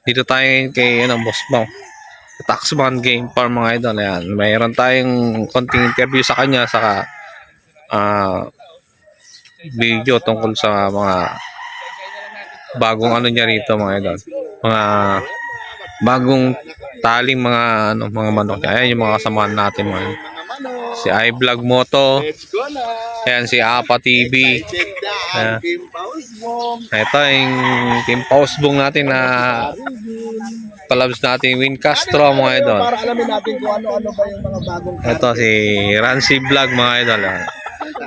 Dito tayo kay Boss Mau. Taxman Game Farm mga idol. Ayan. Mayroon tayong konting interview sa kanya saka video tungkol sa mga bagong niya rito mga idol. Mga bagong taling mga manok. Ayan yung mga kasamahan natin mga idol. Si iVlog Moto. Ayan si Apa TV. Ayan. Ito yung Team Pausbong natin na collabs natin Win Castro mga idol. Para alamin natin kung ano-ano ba yung mga bagong Ito si Rancy Vlog mga idol.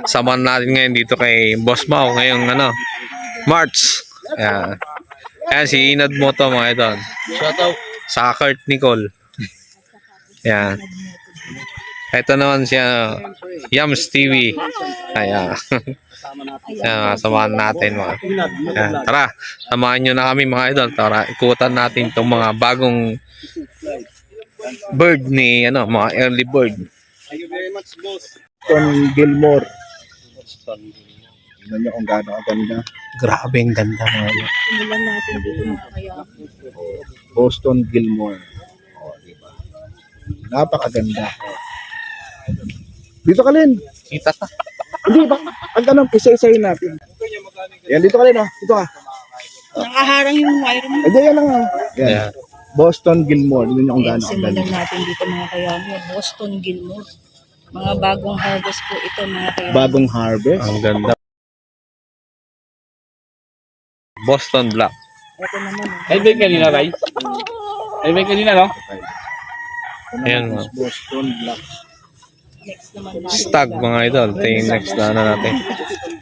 Samahan natin ngayon dito kay Boss Mau ngayong March. Ayan. Ayan si Inad Moto mga idol. shoutout. Sa Kurt Nicole. Ayan. Ito naman siya Yams TV. Ayan. Ayan, samahan natin mga. Ayan. Tara, samahan nyo na kami mga idol. Tara, ikutan natin itong mga bagong bird ni mga early bird. Thank you very much, boss. Boston Gilmore. Tingnan nyo kung gaano kaganda. Grabe ang ganda mga idol. Simulan natin dito mga kaya. Boston Gilmore. O, diba? Napakaganda. Dito ka Lin. Kita ta. Hindi ba? Ang tanong, isa-isahin natin. Yan, dito ka Lin. Dito ka. Nakaharang yung wire mo. Ayan lang. Yan. Ayan. Boston Gilmore. Tingnan nyo kung gaano Simulan kaganda. natin dito mga kaya. Boston Gilmore. Mga bagong harvest po ito mga kaya. Bagong harvest. Ang ganda. Boston Black. Ito naman. Ay, ba kanina, Ray? Ay, ba kanina, no? Ayan mga. Boston Black. Next naman natin. Stag mga idol. Ito yung next na natin.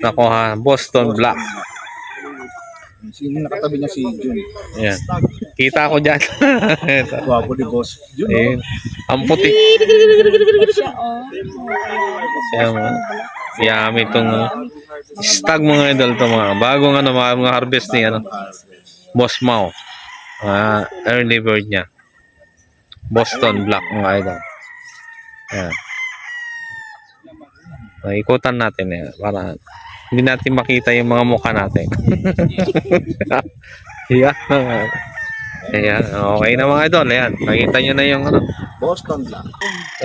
Nakuha. Boston Black. Sino nakatabi niya si Jun? Ayan. Kita ko dyan. Ito. Wapo ni Boss Jun. Ayan. Ang puti. Siya oh. Ayan mga. Yummy itong stag mga idol. Ito mga bagong mga harvest ni Boss Mau. Early bird niya. Boston Black mga idol. Ayan. Ikutan natin para hindi natin makita yung mga mukha natin. Ayan. Ayan. Okay na mga idol. Ayan. Nakita nyo na yung Boston Black.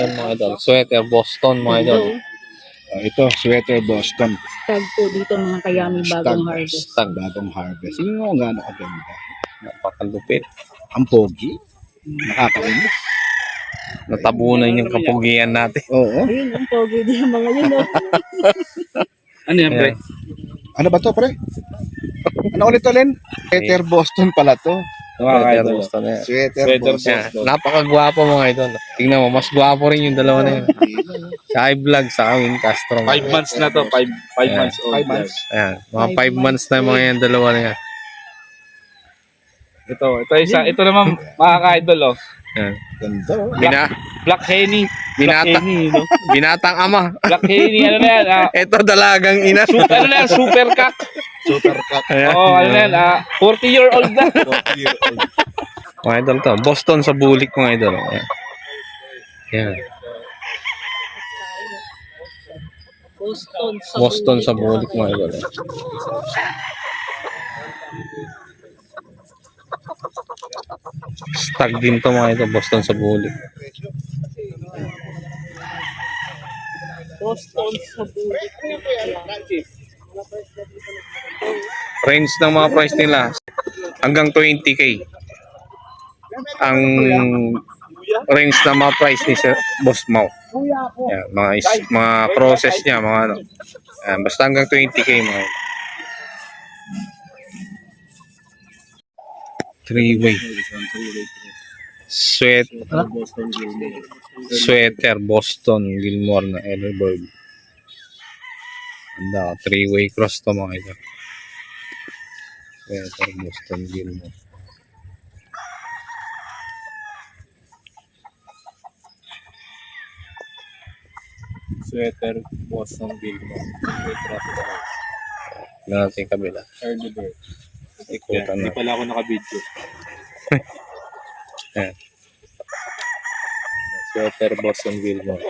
Ayan mga idol. Sweater Boston mga idol. Ito, sweater Boston. Tag po dito mga kayami bagong harvest. Stag. Bagong harvest. Sino mo kung gaano kaganda? Napakalupit. Ang pogi. Nakakainis. Natabunan yung kapugian natin. Oo. Ayun, ang pogi din ang mga yun. Ano yan, pre? Ayan. Ano ba to, pre? Ano ulit to, Len? Sweater Boston pala to. Sweater Nakakaya Boston. Ayan. Sweater Sweater Boston. Ayan. Napakagwapo mga idol. Tingnan mo, mas gwapo rin yung dalawa na yun. Sa iVlog, sa Win Castro. 5 months na to. 5 Ayan. months old. 5 months. Ayan. Mga 5 months na mga yan dalawa na yan. Ito isa. Ito naman, mga ka-idol, oh. Ayan. Ganda, oh. Black Henny. Black Binata. Henny, no? Binatang ama. Black Henny, ano na yan? Ito dalagang ina. Ano na yan? Super cock. Super cut. Ayan. Oh, ano na yan? 40-year-old na. 40-year-old. Mga idol to. Boston sa bulik mga idol. Ayan. Ayan. Boston sa bulik mga idol. Stag din to mga idol. Boston sa bulik. Boston sa bulik. Range ng mga price nila hanggang 20k. Ang range ng mga price ni Sir Boss Mau. Yan, mga process niya, mga yan, basta hanggang 20k mga. 3-way. Sweater Boston Gilmore na early bird. Anda, 3-way cross to mga ito. Sweater Boston Gilmore. Sweater Boston Gilmore. Tignan natin yung kabila. Early bird. Ikutan Hindi na. pala ako nakabidyo. Ayan. Sweater Boston Gilmore.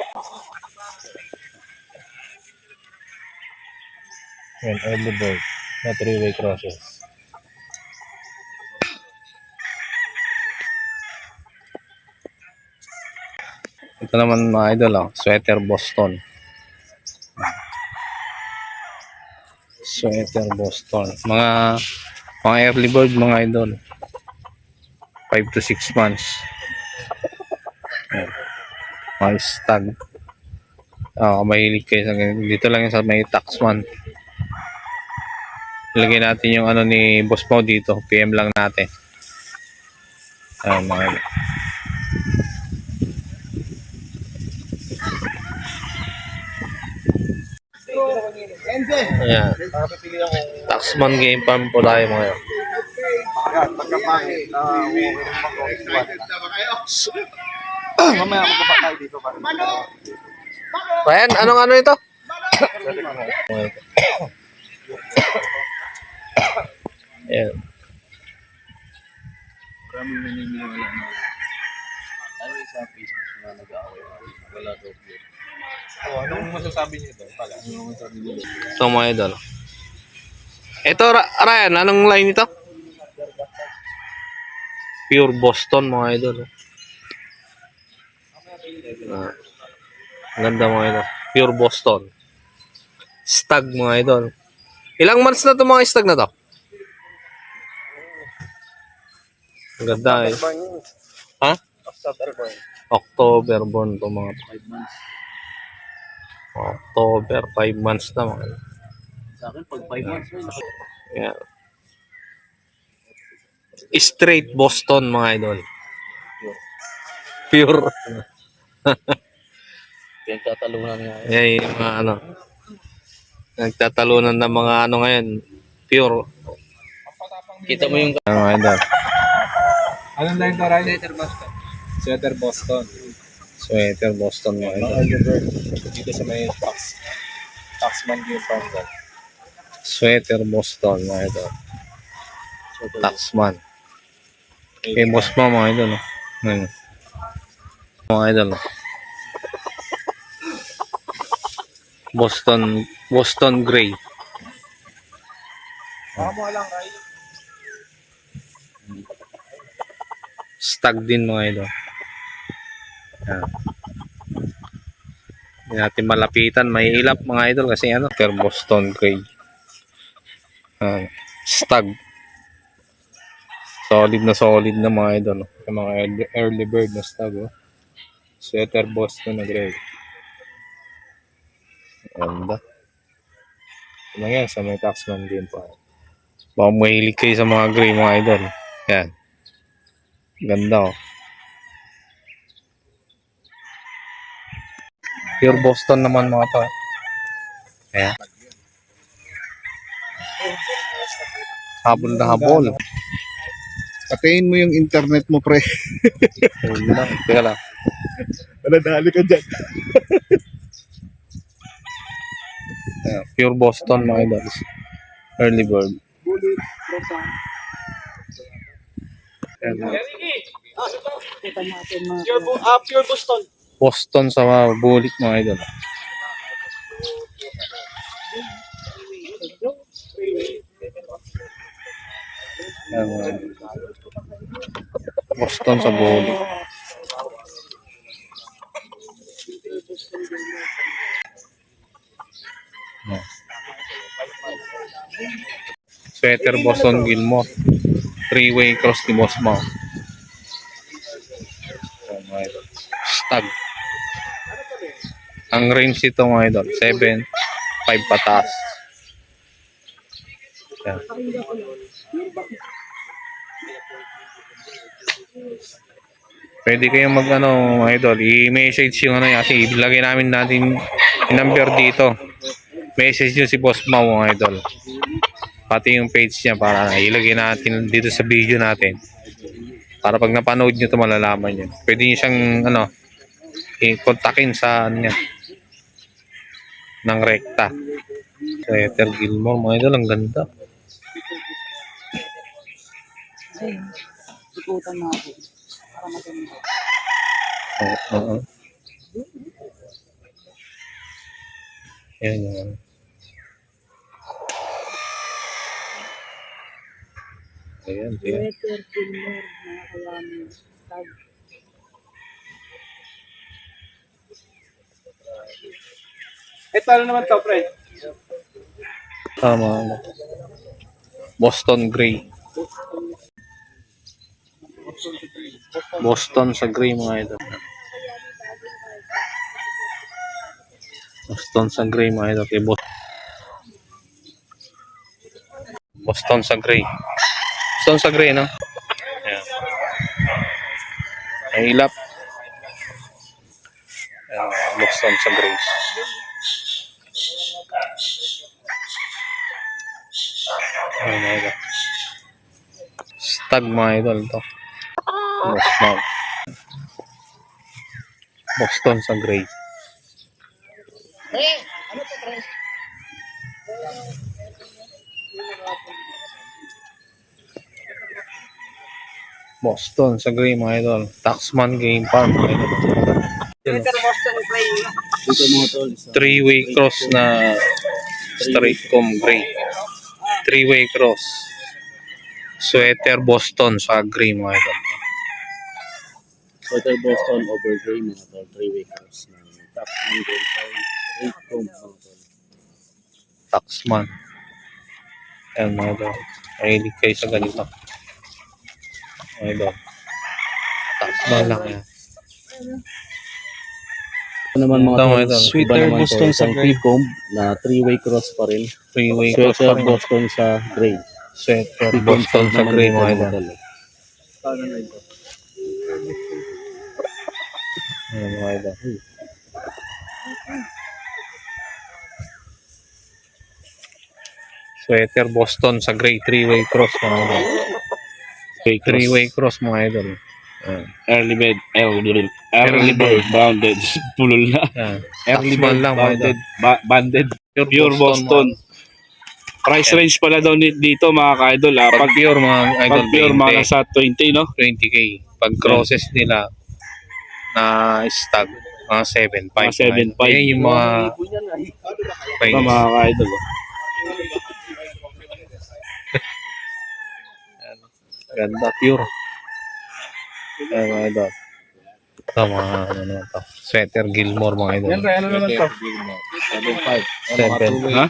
Yan, early bird na three-way crosses. Ito naman mga idol, sweater Boston. Sweater Boston. Mga early bird mga idol. 5 to 6 months. Ayan. Mga stag. Mahilig kayo sa ganyan. Dito lang yung sa may taxman. Ilagay natin yung ano ni Boss Mo dito. PM lang natin. Ayan mga idol. Ayan. Taxman game farm po tayo mga idol. Mamaya magkaba tayo dito para. Ryan, anong ano ito? Ayan. Maraming naniniwala na ano yung sa Facebook na nag-aaway. Wala daw yun. Anong masasabi niyo ito? Anong masasabi niyo? Ito mga idol. Ito, Ryan, anong line ito? Pure Boston mga idol. Ganda mga idol. Pure Boston. Stag mga idol. Ilang months na to mga stag na to? Ang ganda eh. Ha? October born to mga 5 months. October, 5 months na mga idol. Sa akin, pag 5 months Yeah. Straight Boston mga idol. Pure. yung tatalunan nga. Yan yung mga ano. Nagtatalunan ng mga ano ngayon. Pure. Kita mo yung... Ano mga idol. Anong line to, Ryan? Sweater Boston. Sweater Boston. Sweater Boston mga idol. Dito sa may Taxman Game Farm. Sweater Boston mga idol. Taxman. Famous mo mga idol. Ngayon. Mga idol. Boston Gray. Mo lang, Ryan. Stag din mga idol. Yan. Hindi natin malapitan. May ilap mga idol kasi ano. Pero Boston Gray. Stag. Solid na mga idol. Yung mga early bird na stag. Sweater Boston na gray. Ganda. Ito lang yan sa may Taxman Game Farm. Baka mahilig kayo sa mga gray mga idol. Yan. Ganda Pure Boston naman mga to. Ayan. Habol na habol. Patayin mo yung internet mo, pre. Yun lang. Teka lang. Nadali ka dyan. Ayan. Pure Boston mga idol. Early bird. Ayan. Kita natin mga Pure Boston. Boston sa mga bulik mga idol. Ayan. Boston sa bulik. Ayan. Sweater Boston Gilmore. 3-way cross ni Boss Mau. Ayan, mga idol. Stag. Ang range ito mga idol, 7, 5 pataas. Ayan. Pwede kayong mag ano mga idol, i-message yung ano kasi ilagay natin yung number dito. Message nyo si Boss Mau mga idol. Pati yung page niya para ilagay natin dito sa video natin. Para pag napanood nyo ito malalaman nyo. Pwede nyo siyang ano, i-kontakin sa ano niya. Ng rekta. Sweater Gilmore mga idol, ang ganda. ayun. Ikutan natin. Para maganda. Oo. Yan yung ayan, ayan. Sweater Gilmore, mga kayami. Tag. Ano naman to, pre? Tama. Boston Gray. Boston sa gray mga idol. Boston sa gray mga idol. Okay, Boston sa gray. Boston sa gray, no? Ayan. Ay ilap. Ayan, Boston sa gray. Ayan mga idol. Stag mga idol to. Boston. Boston sa gray. Boston sa gray mga idol. Taxman Game Farm mga idol. Dito mga tol. Three-way cross na straight comb gray. Three-way cross. Sweater Boston sa gray mga idol. Sweater Boston over gray mga tol. 3-way cross ng Taxman Game Farm. Straight comb mga tol. Taxman. Ayan mga idol. Mahilig kayo sa ganito. Mga idol. Taxman lang yan. Ito naman mga Tama, tol. ito. Sweater Boston sa gray comb na 3-way cross pa rin. Three-way cross pa Sweater rin. Boston sa gray. Sweater Boston sa gray mga idol. Ayan mga idol. Sweater Boston sa gray. Three-way cross mga idol. Three-way cross mga idol. Ayan. Early bird bounded. Pulol na. Ayan. Early Taxman bird lang mga idol. banded. Pure Boston. Price range pala daw dito mga ka-idol. Pag pure mga idol, Pag pure 20, mga nasa 20 no? 20k. Pag crosses nila na stag, mga 7.5. Mga 7.5. Ayan yung mga Ito range. mga ka-idol. Ganda, pure. Ayan mga idol. Ito mga ano naman to. Sweater Gilmore mga idol. Ano naman to? 7. Ha?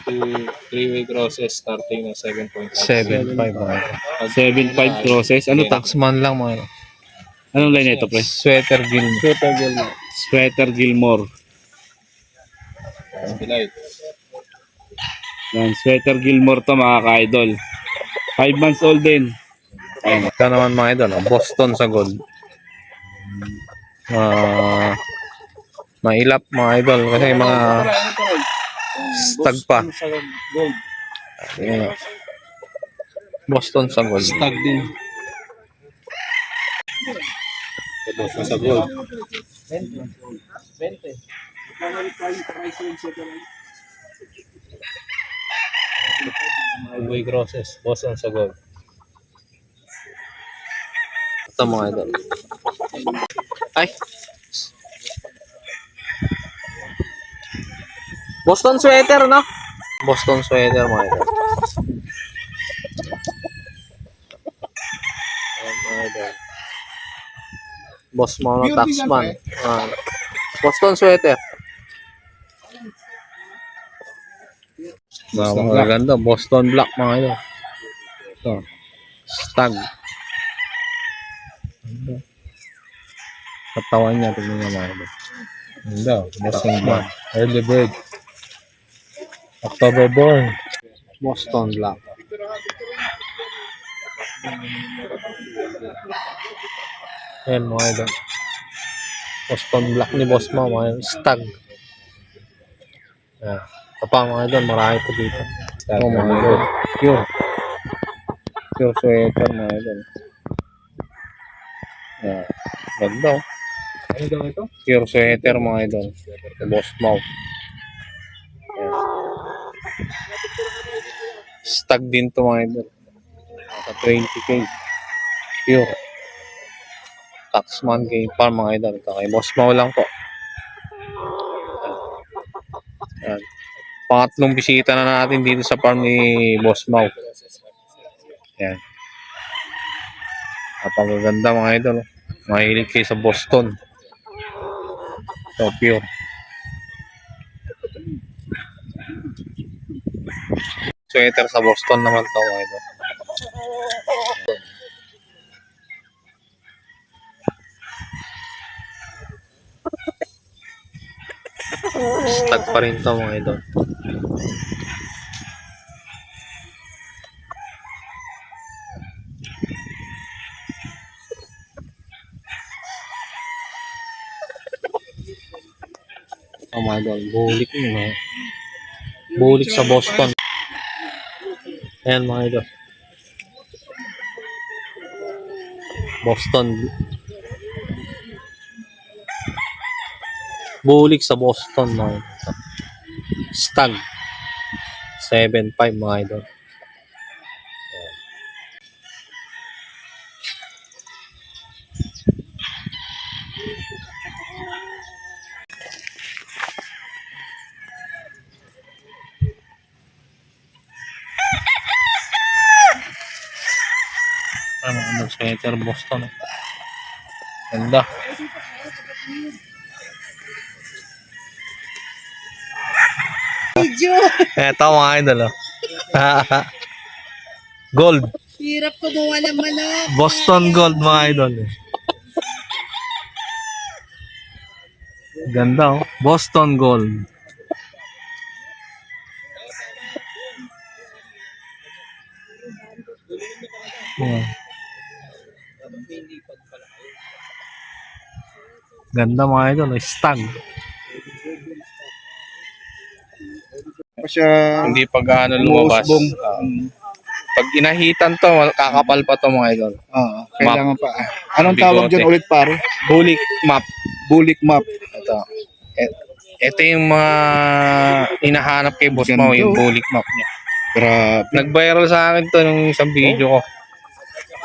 3-way crosses starting na 7.5. 7.5 mga idol. 7.5 crosses. Ano ta? Taxman lang mga idol. Anong line ito pre? Sweater Gilmore. Sweater Gilmore. Delight. Yan, Sweater Gilmore to mga ka-idol. 5 months old din. Ito naman mga idol. Boston sa gold. Mailap mga idol. Kasi mga stag pa. Ayan. Boston sa gold. Stag din. Boston sa gold. 2-way crosses. Boston sa gold. Ito mga idol. Ay! Boston sweater, no? Boston sweater mga idol. Ayan mga idol. Boss Mono Taxman. Boston sweater. Mga ganda. Boston Black mga idol. Ito. Stag. Katawan niya. Tignan niya mga idol. Ganda. Boston Black. Early bird. October born. Boston Black. Ayan mga idol. Boston Black ni Boss Mo. Mga stag. Ayan. Ito pa mga idol. Marami po dito. Ito mga idol. Pure. Pure sweater mga idol. Ayan. Ganda oh. Ano daw ito? Pure sweater mga idol. Boss Mo. Ayan. Stag din to mga idol. Naka 20k. Pure. Taxman Game Farm mga idol. Ito kay Boss Mau lang po. Ayan. Pangatlong bisita na natin dito sa farm ni Boss Mau. Ayan. Napakaganda mga idol. Mahilig kayo sa Boston. So pure. Sweater sa Boston naman to mga idol. Stag pa rin to mga idol. Oh my God, bulik yun eh. Bulik sa Boston. Ayan mga idol. Boston. Bulik sa Boston mga idol. Stag. 7.5 mga idol. Ano sweater Boston. Ganda. Video. Eto mga idol oh. Gold. Hirap kumuha ng manok. Boston Gold mga idol. Ganda oh. Boston Gold. Yeah. Ganda mga idol. Stag. Pa siya Hindi pa gaano lumabas. umuusbong. Pag inahitan to, kakapal pa to mga idol. Kailangan pa. Anong tawag Bigote. dyan ulit pare? Bulik map. Bulik map. Ito. Ito yung mga hinahanap kay Boss Ganda, Mau, yung oh. bulik map niya. Grabe. Nag-viral sa akin to nung isang video ko.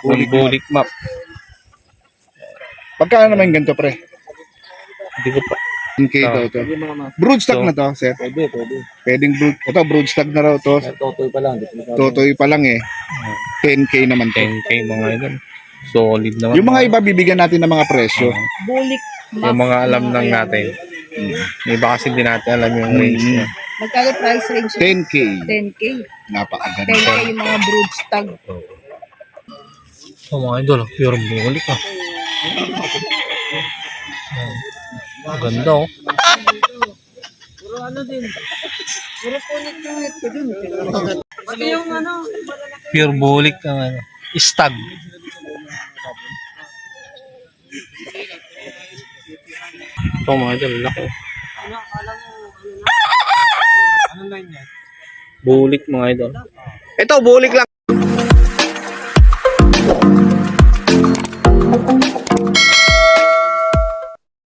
Yung bulik map. Pagkano naman ganito pre? Hindi ko pa. Okay daw to. Broodstock So, na to, sir. Pwede. Pwedeng ito broodstock na raw to. Totoy pa lang. Totoy pa lang eh. 10k naman to. 10K mga idol. Solid naman. Yung mga iba bibigyan natin ng mga presyo. Bulik. Yung mga alam lang natin. Yung iba kasi hindi natin alam yung range niya. Magkano price range? 10k. 10K. 10K Napakaganda. yung mga brood stag. Oh mga idol, pure bulik ah. Ganda oh. Puro ano din. Puro punit yung ito dun. Pati yung ano. Pure bulik ang ano. Stag. Ito mga idol, laki. Ano line yan? Bulik mga idol. Ito, bulik lang.